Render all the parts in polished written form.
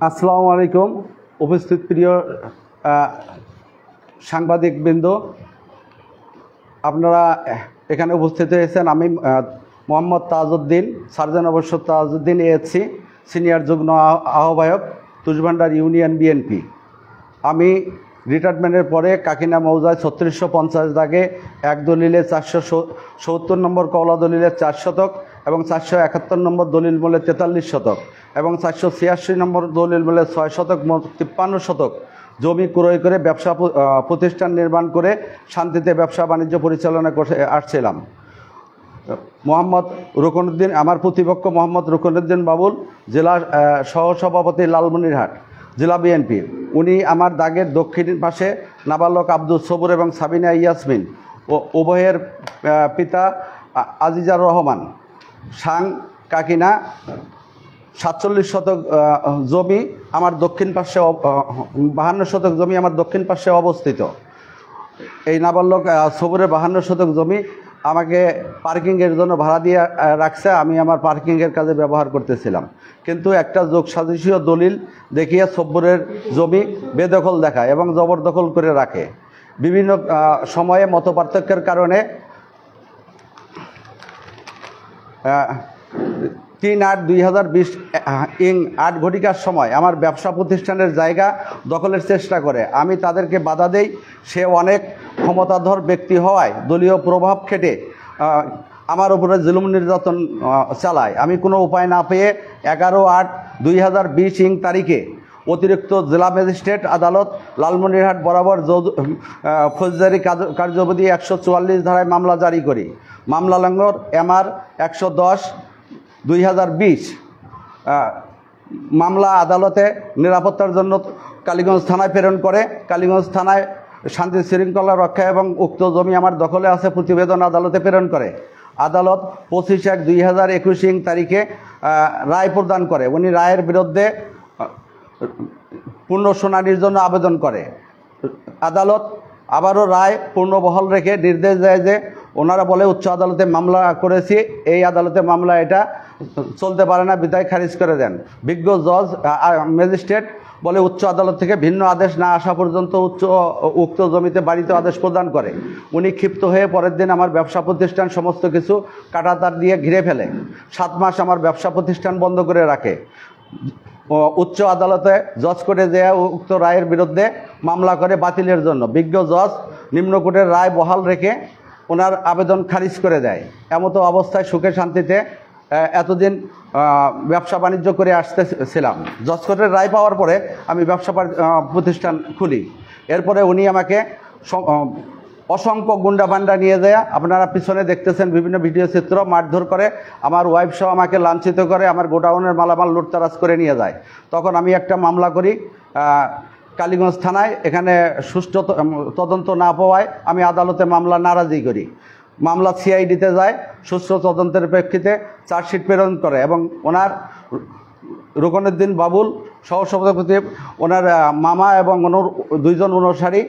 আসসালামু আলাইকুম। উপস্থিত প্রিয় সাংবাদিকবৃন্দ, আপনারা এখানে উপস্থিত হয়েছেন। আমি মোহাম্মদ তাজউদ্দিন, সার্জন অবশ্য তাজউদ্দিন এএসসি, সিনিয়র যুগ্ম আহ্বায়ক, তুষভান্ডার ইউনিয়ন বিএনপি। আমি রিটায়ারমেন্টের পরে কাকিনা মৌজায় 3650 দাগে এক দলিলে 470 নম্বর কওলা দলিলে 4 শতক এবং 471 নম্বর দলিল মূলে 43 শতক এবং 486 নম্বর দলিল মূলে 6 শতক, মোট 53 শতক জমি ক্রয় করে ব্যবসা প্রতিষ্ঠান নির্মাণ করে শান্তিতে ব্যবসা বাণিজ্য পরিচালনা করে আসছিলাম। মোহাম্মদ রুকনউদ্দিন, আমার প্রতিপক্ষ মোহাম্মদ রুকনউদ্দিন বাবুল, জেলা সহসভাপতি, লালমনিরহাট জেলা বিএনপি। উনি আমার দাগের দক্ষিণ পাশে নাবালক আব্দুল সবুর এবং সাবিনা ইয়াসমিন ও উভয়ের পিতা আজিজার রহমান। সাং কাকিনা 47 শতক জমি আমার দক্ষিণ পাশে, 52 শতক জমি আমার দক্ষিণ পাশে অবস্থিত। এই নাবালক সবুরের 52 শতক জমি আমাকে পার্কিংয়ের জন্য ভাড়া দিয়ে রাখছে। আমি আমার পার্কিংয়ের কাজে ব্যবহার করতেছিলাম, কিন্তু একটা যোগসাদৃশ্য দলিল দেখিয়ে সবুরের জমি বেদখল দেখায় এবং জবরদখল করে রাখে। বিভিন্ন সময়ে মতপার্থক্যের কারণে 3/8/2020 ইং 8 ঘটিকার সময় আমার ব্যবসা প্রতিষ্ঠানের জায়গা দখলের চেষ্টা করে। আমি তাদেরকে বাধা দেই। সে অনেক ক্ষমতাধর ব্যক্তি হওয়ায় দলীয় প্রভাব খেটে আমার উপরে জুলুম নির্যাতন চালায়। আমি কোনো উপায় না পেয়ে 11/8/2020 ইং তারিখে অতিরিক্ত জেলা ম্যাজিস্ট্রেট আদালত লালমনিরহাট বরাবর ফৌজদারি কার্যবিধি 144 ধারায় মামলা জারি করি। মামলা নম্বর MR 110/2020। মামলা আদালতে নিরাপত্তার জন্য কালীগঞ্জ থানায় প্রেরণ করে। কালীগঞ্জ থানায় শান্তি শৃঙ্খলা রক্ষা এবং উক্ত জমি আমার দখলে আছে প্রতিবেদন আদালতে প্রেরণ করে। আদালত 25/1/2021 ইং তারিখে রায় প্রদান করে। উনি রায়ের বিরুদ্ধে পূর্ণ শুনানির জন্য আবেদন করে। আদালত আবারও রায় পূর্ণবহাল রেখে নির্দেশ দেয় যে ওনারা বলে উচ্চ আদালতে মামলা করেছি, এই আদালতে মামলা এটা চলতে পারে না, বিদায় খারিজ করে দেন। বিজ্ঞ জজ ম্যাজিস্ট্রেট বলে উচ্চ আদালত থেকে ভিন্ন আদেশ না আসা পর্যন্ত উক্ত জমিতে বাড়িতে আদেশ প্রদান করে। উনি ক্ষিপ্ত হয়ে পরের দিন আমার ব্যবসা প্রতিষ্ঠান সমস্ত কিছু কাঁটাতার দিয়ে ঘিরে ফেলে। 7 মাস আমার ব্যবসা প্রতিষ্ঠান বন্ধ করে রাখে। উচ্চ আদালতে জজ কোর্টে যে উক্ত রায়ের বিরুদ্ধে মামলা করে বাতিলের জন্য বিজ্ঞ জজ নিম্নকোর্টের রায় বহাল রেখে ওনার আবেদন খারিজ করে দেয়। এমতো অবস্থায় সুখে শান্তিতে এতদিন ব্যবসা বাণিজ্য করে আসতেছিলাম। জজ কোর্টের রায় পাওয়ার পরে আমি ব্যবসা প্রতিষ্ঠান খুলি। এরপরে উনি আমাকে অসংখ্য গুন্ডা বান্ডা নিয়ে যায়, আপনারা পিছনে দেখতেছেন বিভিন্ন ভিডিও চিত্র, মারধর করে, আমার ওয়াইফ সহ আমাকে লাঞ্ছিত করে, আমার গোডাউনের মালামাল লুটতারাজ করে নিয়ে যায়। তখন আমি একটা মামলা করি কালীগঞ্জ থানায়। এখানে সুষ্ঠু তদন্ত না পাওয়ায় আমি আদালতে মামলা নারাজি করি। মামলা CIDতে যায়। সুষ্ঠু তদন্তের প্রেক্ষিতে চার্জশিট প্রেরণ করে এবং ওনার রুকনউদ্দিন বাবুল সহসভাপতি, ওনার মামা এবং ওনার 2 জন অনুসারী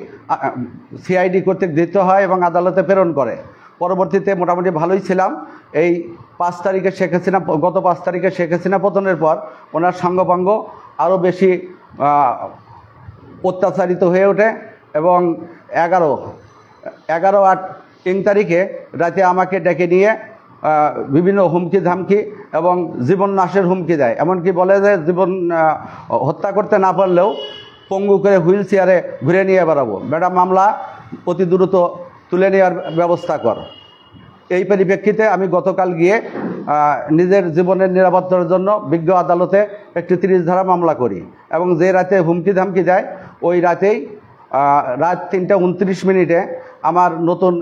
CID কর্তৃক দিতে হয় এবং আদালতে প্রেরণ করে। পরবর্তীতে মোটামুটি ভালোই ছিলাম। এই 5 তারিখে শেখ হাসিনা, গত 5 তারিখে শেখ হাসিনা পতনের পর ওনার সাঙ্গপাঙ্গ আরও বেশি অত্যাচারিত হয়ে ওঠে এবং 11/8 ইং তারিখে রাতে আমাকে ডেকে নিয়ে বিভিন্ন হুমকি ধামকি এবং জীবন নাশের হুমকি দেয়। এমনকি বলে যে জীবন হত্যা করতে না পারলেও পঙ্গু করে হুইল চেয়ারে ঘুরে নিয়ে বেড়াবো, বেটা মামলা অতি দ্রুত তুলে নেওয়ার ব্যবস্থা কর। এই পরিপ্রেক্ষিতে আমি গতকাল গিয়ে নিজের জীবনের নিরাপত্তার জন্য বিজ্ঞ আদালতে একটি 30 ধারা মামলা করি এবং যে রাতে হুমকি ধামকি দেয় ওই রাতেই রাত 3:29 আমার নতুন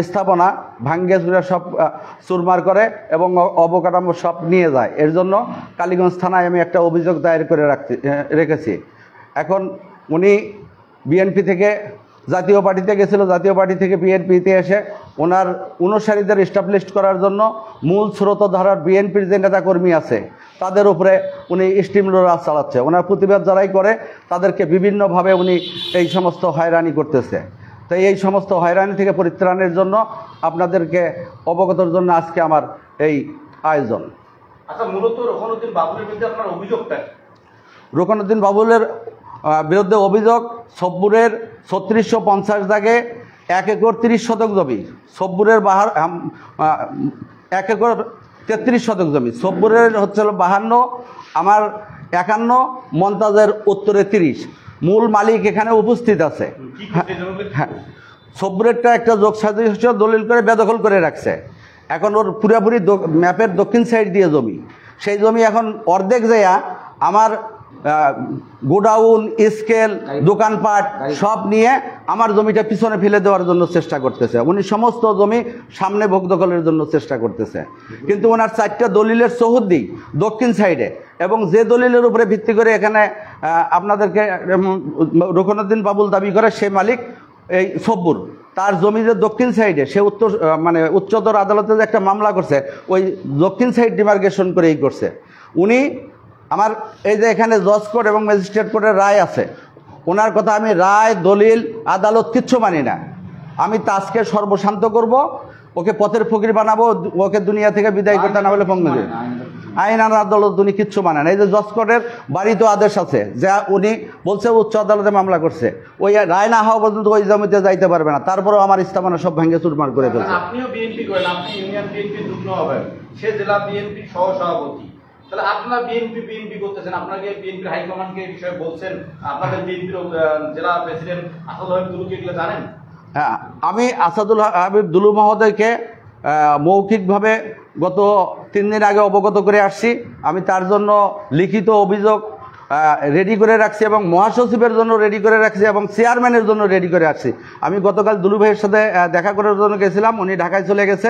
স্থাপনা ভাঙ্গে চুরে সব চুরমার করে এবং অবকাঠামো সব নিয়ে যায়। এর জন্য কালীগঞ্জ থানায় আমি একটা অভিযোগ দায়ের করে রেখেছি। এখন উনি বিএনপি থেকে জাতীয় পার্টিতে গেছিল, জাতীয় পার্টি থেকে বিএনপিতে এসে ওনার অনুসারীদের এস্টাবলিশ করার জন্য মূল স্রোতধারার বিএনপির যে নেতাকর্মী আছে তাদের উপরে উনি স্টিম রোলার চালাচ্ছে। ওনার প্রতিবাদ যারাই করে তাদেরকে বিভিন্নভাবে উনি এই সমস্ত হয়রানি করতেছে। তাই এই সমস্ত হয়রানি থেকে পরিত্রাণের জন্য আপনাদেরকে অবগতর জন্য আজকে আমার এই আয়োজন। আচ্ছা, মূলত রুকনউদ্দিন বাবুলের বিরুদ্ধে আপনার অভিযোগটা? রুকনুদ্দিন বাবুলের বিরুদ্ধে অভিযোগ সব্বুরের 3650 দাগে 1 একর 30 শতক জমি, সব্বুরের 1 একর 33 শতক জমি, সব্বুরের হচ্ছে 52, আমার 51, মমতাজের উত্তরে 30। মূল মালিক এখানে উপস্থিত আছে। হ্যাঁ, সব্বুরেরটা একটা যোগ সাদৃশ্য দলিল করে বেদখল করে রাখছে। এখন ওর পুরোপুরি ম্যাপের দক্ষিণ সাইড দিয়ে জমি, সেই জমি এখন অর্ধেক জায়গা আমার গোডাউন, স্কেল, দোকানপাট সব নিয়ে আমার জমিটা পিছনে ফেলে দেওয়ার জন্য চেষ্টা করতেছে। উনি সমস্ত জমি সামনে ভোগ দখলের জন্য চেষ্টা করতেছে, কিন্তু ওনার 4টা দলিলের চৌহদ্দি দক্ষিণ সাইডে, এবং যে দলিলের উপরে ভিত্তি করে এখানে আপনাদেরকে রুকনুদ্দিন বাবুল দাবি করে সে মালিক এই সব্বুর, তার জমি যে দক্ষিণ সাইডে সে উচ্চতর আদালতে যে একটা মামলা করছে ওই দক্ষিণ সাইড ডিমার্কেশন করেই করছে। উনি আমার এই যে এখানে জজ কোর্ট এবং ম্যাজিস্ট্রেট কোর্টের রায় আছে, ওনার কথা আমি রায়, দলিল, আদালত কিচ্ছু মানি না। আমি তাজকে সর্বশান্ত করব, ওকে পথের ফকির বানাবো, ওকে দুনিয়া থেকে বিদায় করতে না হলে পঙ্গু দেবে। আইন আর আদালত উনি কিচ্ছু মানে না। এই যে জজ কোর্টের বাড়িতে আদেশ আছে, যা উনি বলছে উচ্চ আদালতে মামলা করছে, ওই রায় না হওয়া পর্যন্ত ওই জমিতে যাইতে পারবে না। তারপরেও আমার ইস্তামানা সব ভেঙে চুরমার করে ফেলছে। আপনিও বিএনপি করেন, আপনি ইউনিয়ন বিএনপি যুগ্ম হবেন, সে জেলা বিএনপি সহ সভাপতি, তাহলে আপনার বিএনপি করতেছেন, আপনাকে বিএনপির হাইকমান্ডকে এই বিষয়ে বলছেন, আপনাদের বিএনপির জেলা প্রেসিডেন্ট আসাদুল হাবিব দুলুকে এগুলো জানেন? হ্যাঁ, আমি আসাদুল হাবিব দুলু মহোদয়কে মৌখিকভাবে গত 3 দিন আগে অবগত করে আসছি। আমি তার জন্য লিখিত অভিযোগ রেডি করে রাখছি এবং মহাসচিবের জন্য রেডি করে রাখছি এবং চেয়ারম্যানের জন্য রেডি করে রাখছি। আমি গতকাল দুলু ভাইয়ের সাথে দেখা করার জন্য গেছিলাম, উনি ঢাকায় চলে গেছে,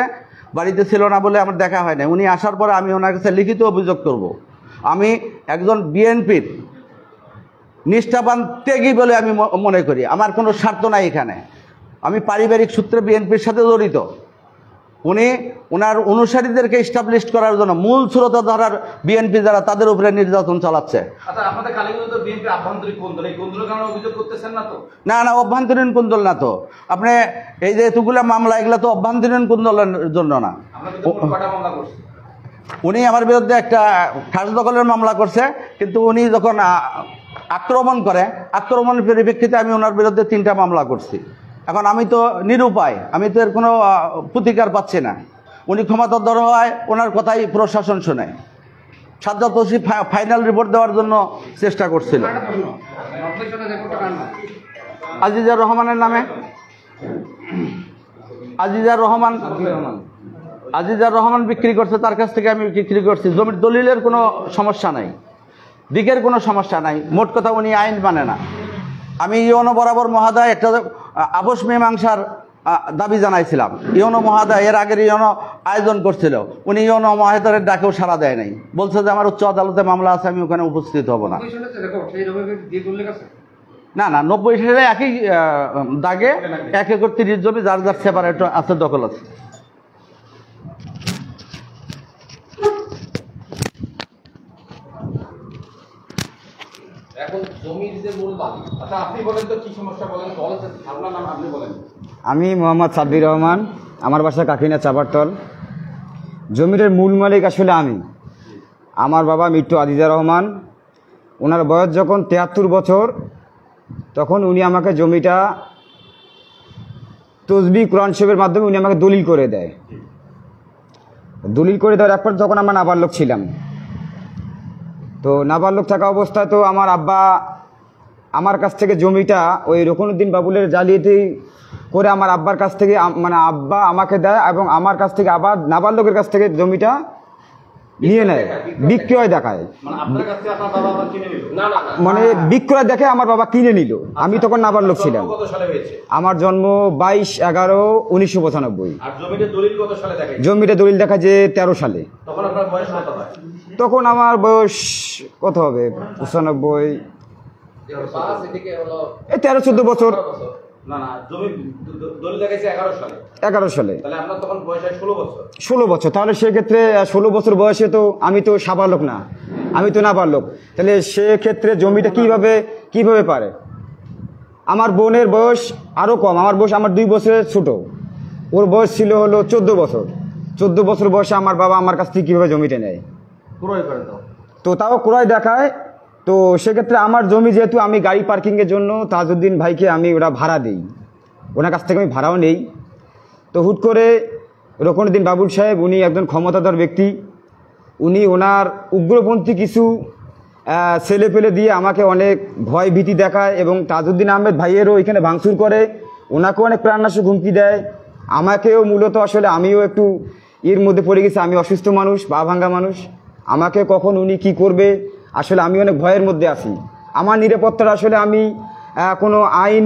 বাড়িতে ছিল না বলে আমার দেখা হয় না। উনি আসার পরে আমি ওনার কাছে লিখিত অভিযোগ করব। আমি একজন বিএনপির নিষ্ঠাবান ত্যাগী বলে আমি মনে করি, আমার কোনো স্বার্থ নাই এখানে। আমি পারিবারিক সূত্রে বিএনপির সাথে জড়িত। উনি ওনার অনুসারীদেরকে এস্টাবলিশ করার জন্য মূল স্রোতা ধরার বিএনপি যারা তাদের উপরে নির্যাতন চালাচ্ছে। না না, অভ্যন্তরীণ কুন্দল না তো। আপনি এই যে এতগুলো মামলা, এগুলো তো অভ্যন্তরীণ কুন্দলের জন্য না। উনি আমার বিরুদ্ধে একটা খাস দখলের মামলা করছে, কিন্তু উনি যখন আক্রমণ করে, আক্রমণের পরিপ্রেক্ষিতে আমি ওনার বিরুদ্ধে 3টা মামলা করছি। এখন আমি তো নিরুপায়, আমি তো এর কোনো প্রতিকার পাচ্ছি না। উনি ক্ষমতাধর হওয়ায় ওনার কথাই প্রশাসন শোনে। সাজ্জাদ ওসি ফাইনাল রিপোর্ট দেওয়ার জন্য চেষ্টা করছিল। আজিজার রহমানের নামে, আজিজার রহমান বিক্রি করছে, তার কাছ থেকে আমি বিক্রি করছি। জমির দলিলের কোনো সমস্যা নাই, দিকের কোনো সমস্যা নাই। মোট কথা উনি আইন মানে না। আমি ইউনো বরাবর মহাদয় একটা আপোষ মীমাংসার দাবি জানাইছিলাম। ইউনো মহাদয় এর আগের ইউনো আয়োজন করছিল, উনি ইউনো মহাদয়ের ডাকেও সাড়া দেয় নাই, বলছে যে আমার উচ্চ আদালতে মামলা আছে, আমি ওখানে উপস্থিত হব না। না না, 90 সালে একই দাগে 1 একর 30 জমি যার যার সেপারেট আছে, দখল আছে। এখন জমির যে মূল মালিক, আচ্ছা আপনি বলেন তো কি সমস্যা, বলেন তো, আপনার নাম আপনি বলেন। আমি মোহাম্মদ সাব্বির রহমান, আমার বাসা কাকিনা চাপারতল। জমির মূল মালিক আসলে আমি। আমার বাবা মৃত্যু আজিজা রহমান, ওনার বয়স যখন 73 বছর, তখন উনি আমাকে জমিটা তসবি কোরআন শরীফের মাধ্যমে উনি আমাকে দলিল করে দেয়। দলিল করে দেওয়ার একবার যখন আমরা নাবালক ছিলাম, তো নাবালক থাকা অবস্থায় তো আমার আব্বা আমার কাছ থেকে জমিটা ওই রুকনুদ্দিন বাবুলের জালিয়াতি করে আমার আব্বার কাছ থেকে, মানে আব্বা আমাকে দেয় এবং আমার কাছ থেকে আবার নাবালকের কাছ থেকে জমিটা নিয়ে নেয়, বিক্রয় দেখায়। মানে বিক্রয় দেখে আমার বাবা কিনে নিল। আমি তখন নাবালক ছিলাম। আমার জন্ম 22/11/1995। জমিটা দলিল দেখা যে 13 সালে। তখন আমার বয়স কত হবে, 95, 13-14 বছর। 11 সালে। 16 বছর। তাহলে সেক্ষেত্রে 16 বছর বয়সে তো আমি তো সাবালক না, আমি তো নাবালক। তাহলে সেক্ষেত্রে জমিটা কিভাবে পারে? আমার বোনের বয়স আরও কম, আমার 2 বছরের ছোট। ওর বয়স ছিল হলো 14 বছর। 14 বছর বয়সে আমার বাবা আমার কাছ থেকে কীভাবে জমিটা নেয়? তো তাও ক্রয় দেখায় তো সেক্ষেত্রে আমার জমি যেহেতু আমি গাড়ি পার্কিংয়ের জন্য তাজউদ্দিন ভাইকে আমি ওটা ভাড়া দিই, ওনার কাছ থেকে আমি ভাড়াও নেই। তো হুট করে রকনউদ্দিন বাবুল সাহেব উনি একজন ক্ষমতাধর ব্যক্তি, উনি ওনার উগ্রপন্থী কিছু ছেলে পেলে দিয়ে আমাকে অনেক ভয় ভীতি দেখায় এবং তাজউদ্দিন আহমেদ ভাইয়েরও এখানে ভাঙচুর করে, ওনাকেও অনেক প্রাণনাশক হুমকি দেয়, আমাকেও মূলত আসলে আমিও একটু এর মধ্যে পড়ে গেছি, আমি অসুস্থ মানুষ, পা ভাঙ্গা মানুষ, আমাকে কখন উনি কি করবে আসলে আমি অনেক ভয়ের মধ্যে আছি। আমার নিরাপত্তার আসলে আমি কোনো আইন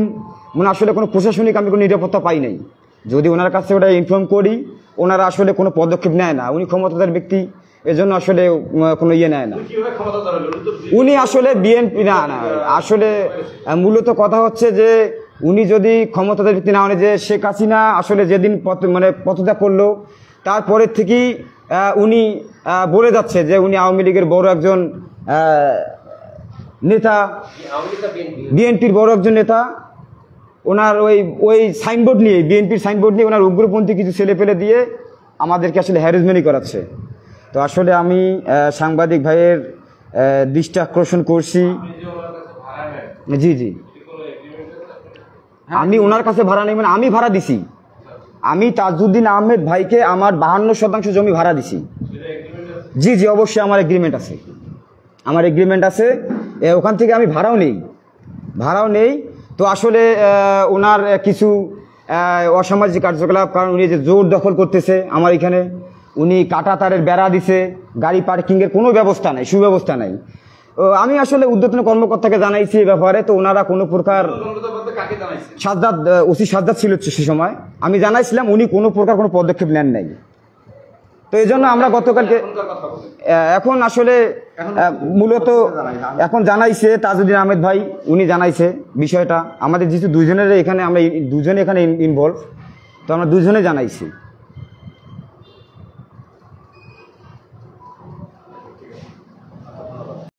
মানে আসলে কোনো প্রশাসনিক আমি কোনো নিরাপত্তা পাই নাই। যদি ওনার কাছে ওটা ইনফর্ম করি ওনারা আসলে কোনো পদক্ষেপ নেয় না, উনি ক্ষমতাধর ব্যক্তি, এজন্য আসলে কোনো ইয়ে নেয় না। কিভাবে ক্ষমতা ধরালো? উনি আসলে বিএনপি না আসলে মূলত কথা হচ্ছে যে উনি যদি ক্ষমতাধর ব্যক্তি না হন, যে শেখ হাসিনা আসলে যেদিন পদত্যাগ করলো তারপরের থেকেই উনি বলে যাচ্ছে যে উনি আওয়ামী লীগের বড় একজন নেতা, বিএনপির বড় একজন নেতা। ওনার ওই সাইনবোর্ড নিয়ে, বিএনপির সাইনবোর্ড নিয়ে ওনার উগ্রপন্থী কিছু ছেলে পেলে দিয়ে আমাদেরকে আসলে হ্যারাসমেন্টই করাচ্ছে। তো আসলে আমি সাংবাদিক ভাইয়ের দৃষ্টি আকর্ষণ করছি। জি জি, আমি ওনার কাছে ভাড়া নেই, মানে আমি ভাড়া দিছি, আমি তাজউদ্দিন আহমেদ ভাইকে আমার 52% জমি ভাড়া দিছি। জি জি অবশ্যই আমার এগ্রিমেন্ট আছে, আমার এগ্রিমেন্ট আছে, ওখান থেকে আমি ভাড়াও নেই। তো আসলে ওনার কিছু অসামাজিক কার্যকলাপ, কারণ উনি যে জোর দখল করতেছে আমার এখানে, উনি কাটা তারের বেড়া দিছে, গাড়ি পার্কিংয়ের কোনো ব্যবস্থা নাই, সুব্যবস্থা নাই। আমি আসলে ঊর্ধ্বতন কর্মকর্তাকে জানাইছি এই ব্যাপারে, তো ওনারা কোনো প্রকার, সাজ্জাদ ওসি সাজ্জাদ ছিল সে সময়, আমি জানাইছিলাম, উনি কোনো প্রকার কোনো পদক্ষেপ নেন নাই। তো এই জন্য আমরা গতকালকে এখন আসলে মূলত এখন জানাইছে তাজউদ্দিন আহমেদ ভাই, উনি জানাইছে বিষয়টা, আমাদের যেহেতু দুজনের এখানে, আমরা দুজনে এখানে ইনভলভ, তো আমরা দুজনে জানাইছি।